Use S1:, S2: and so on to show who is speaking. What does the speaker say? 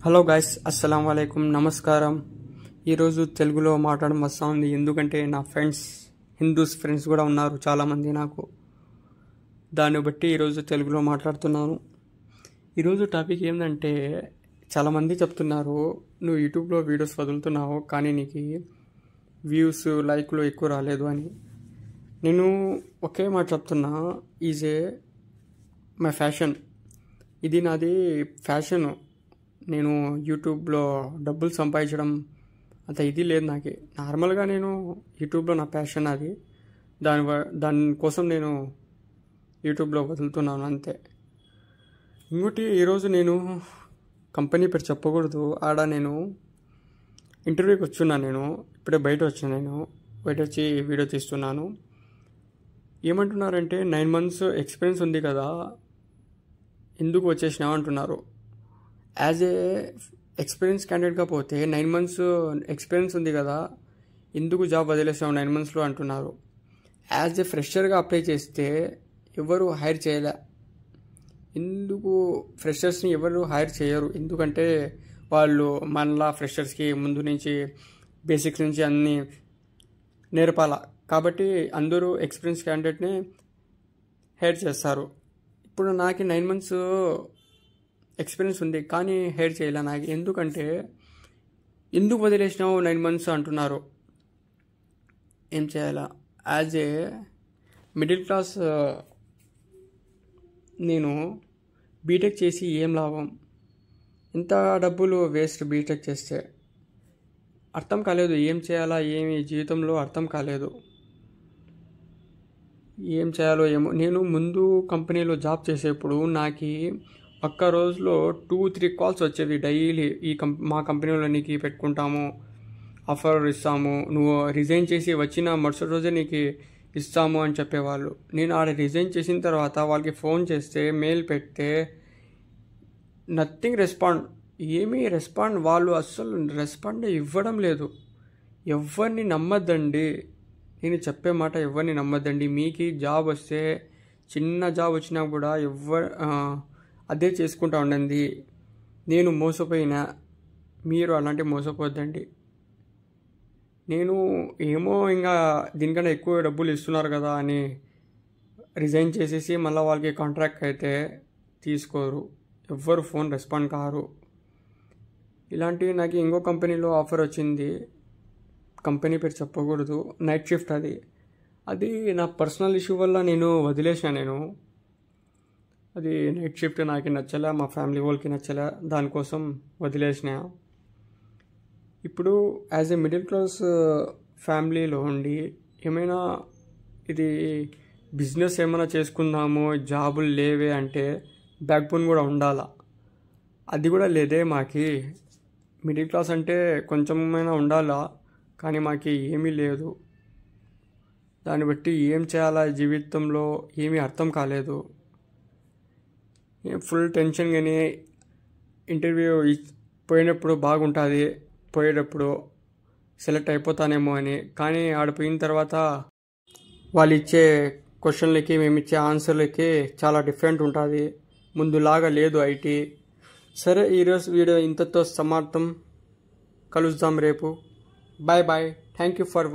S1: Hello guys, అస్సలం వాలేకుమ్, నమస్కారం. ఈరోజు తెలుగులో మాట్లాడడం వస్తూ ఉంది ఎందుకంటే నా హిందూస్ ఫ్రెండ్స్ కూడా ఉన్నారు చాలామంది నాకు. దాన్ని బట్టి ఈరోజు తెలుగులో మాట్లాడుతున్నాను. ఈరోజు టాపిక్ ఏంటంటే, చాలామంది చెప్తున్నారు నువ్వు యూట్యూబ్లో వీడియోస్ వదులుతున్నావు కానీ నీకు వ్యూస్ లైక్లు ఎక్కువ రాలేదు అని. నేను ఒకే మాట చెప్తున్నా, మై ఫ్యాషన్. ఇది నాది ఫ్యాషను. నేను యూట్యూబ్లో డబ్బులు సంపాదించడం అంత ఇది లేదు నాకు. నార్మల్గా నేను యూట్యూబ్లో నా ప్యాషన్ అది. దానికోసం నేను యూట్యూబ్లో వదులుతున్నాను అంతే. ఇంకోటి, ఈరోజు నేను కంపెనీ పేరు చెప్పకూడదు, ఆడ నేను ఇంటర్వ్యూకి వచ్చున్నాను. నేను ఇప్పుడే బయట వచ్చి వీడియో తీస్తున్నాను. ఏమంటున్నారంటే 9 months ఎక్స్పీరియన్స్ ఉంది కదా, ఎందుకు వచ్చేసినావు అంటున్నారు. యాజ్ ఏ ఎక్స్పీరియన్స్ క్యాండిడేట్గా పోతే 9 months ఎక్స్పీరియన్స్ ఉంది కదా, ఎందుకు జాబ్ వదిలేసావు 9 monthsలో అంటున్నారు. యాజ్ ఏ ఫ్రెషర్గా అప్లై చేస్తే ఎవరు హైర్ చేయలే. ఎందుకు ఫ్రెషర్స్ని ఎవరు హైర్ చేయరు? ఎందుకంటే వాళ్ళు మనలా ఫ్రెషర్స్కి ముందు నుంచి బేసిక్స్ నుంచి అన్నీ నేర్పాల. కాబట్టి అందరూ ఎక్స్పీరియన్స్ క్యాండిడేట్ని హైర్ చేస్తారు. ఇప్పుడు నాకు 9 months ఎక్స్పీరియన్స్ ఉంది కానీ హైర్ చేయలే నాకు. ఎందుకంటే ఎందుకు వదిలేసినావు 9 months అంటున్నారు. ఏం చేయాలా? యాజ్ ఏ మిడిల్ క్లాస్ నేను బీటెక్ చేసి ఏం లాభం? ఇంత డబ్బులు వేస్ట్ బీటెక్ చేస్తే. అర్థం కాలేదు ఏం చేయాలా, ఏమి జీవితంలో అర్థం కాలేదు. ఏం చేయాలో ఏమో. నేను ముందు కంపెనీలో జాబ్ చేసేప్పుడు నాకు ఒక్క రోజులో 2-3 calls వచ్చేవి డైలీ. మా కంపెనీలో నీకు పెట్టుకుంటాము, ఆఫర్ ఇస్తాము, నువ్వు రిజైన్ చేసి వచ్చిన మరుసటి రోజే నీకు ఇస్తాము అని చెప్పేవాళ్ళు. నేను ఆడ రిజైన్ చేసిన తర్వాత వాళ్ళకి ఫోన్ చేస్తే, మెయిల్ పెడితే నథింగ్ రెస్పాండ్. వాళ్ళు అస్సలు రెస్పాండ్ ఇవ్వడం లేదు. ఎవరిని నమ్మద్దండి, నేను చెప్పే మాట ఎవరిని నమ్మద్దండి. మీకు జాబ్ వస్తే, చిన్న జాబ్ వచ్చినా కూడా అదే చేసుకుంటా ఉండండి. నేను మోసపోయినా, మీరు అలాంటి మోసపోద్దండి. నేను ఏమో ఇంకా దీనికన్నా ఎక్కువ డబ్బులు ఇస్తున్నారు కదా అని రిజైన్ చేసేసి మళ్ళీ వాళ్ళకి కాంట్రాక్ట్ అయితే తీసుకోరు, ఎవ్వరు ఫోన్ రెస్పాండ్ కారు. ఇలాంటివి నాకు ఇంకో కంపెనీలో ఆఫర్ వచ్చింది. కంపెనీ పేరు చెప్పకూడదు, నైట్ షిఫ్ట్ అది నా పర్సనల్ ఇష్యూ వల్ల నేను వదిలేసాను. అది నైట్ షిఫ్ట్ నాకు నచ్చలే, మా ఫ్యామిలీ వాళ్ళకి నచ్చలే, దానికోసం వదిలేసిన. ఇప్పుడు యాజ్ ఏ మిడిల్ క్లాస్ ఫ్యామిలీలో ఉండి ఏమైనా ఇది బిజినెస్ ఏమైనా చేసుకుందాము, జాబులు లేవే అంటే బ్యాక్ బోన్ కూడా ఉండాలా. అది కూడా లేదే మాకి. మిడిల్ క్లాస్ అంటే కొంచెమైనా ఉండాలా, కానీ మాకు ఏమీ లేదు. దాన్ని బట్టి ఏం చేయాలా జీవితంలో ఏమీ అర్థం కాలేదు. Full tension. కానీ ఇంటర్వ్యూ పోయినప్పుడు బాగుంటుంది, పోయేటప్పుడు సెలెక్ట్ అయిపోతానేమో అని. కానీ ఆడిపోయిన తర్వాత వాళ్ళు ఇచ్చే క్వశ్చన్లకి మేము ఇచ్చే ఆన్సర్లకి చాలా డిఫరెంట్ ఉంటుంది. ముందులాగా లేదు ఐటీ. సరే, ఈరోజు వీడియో ఇంతతో సమాప్తం. కలుద్దాం రేపు. Bye bye. Thank you for watching.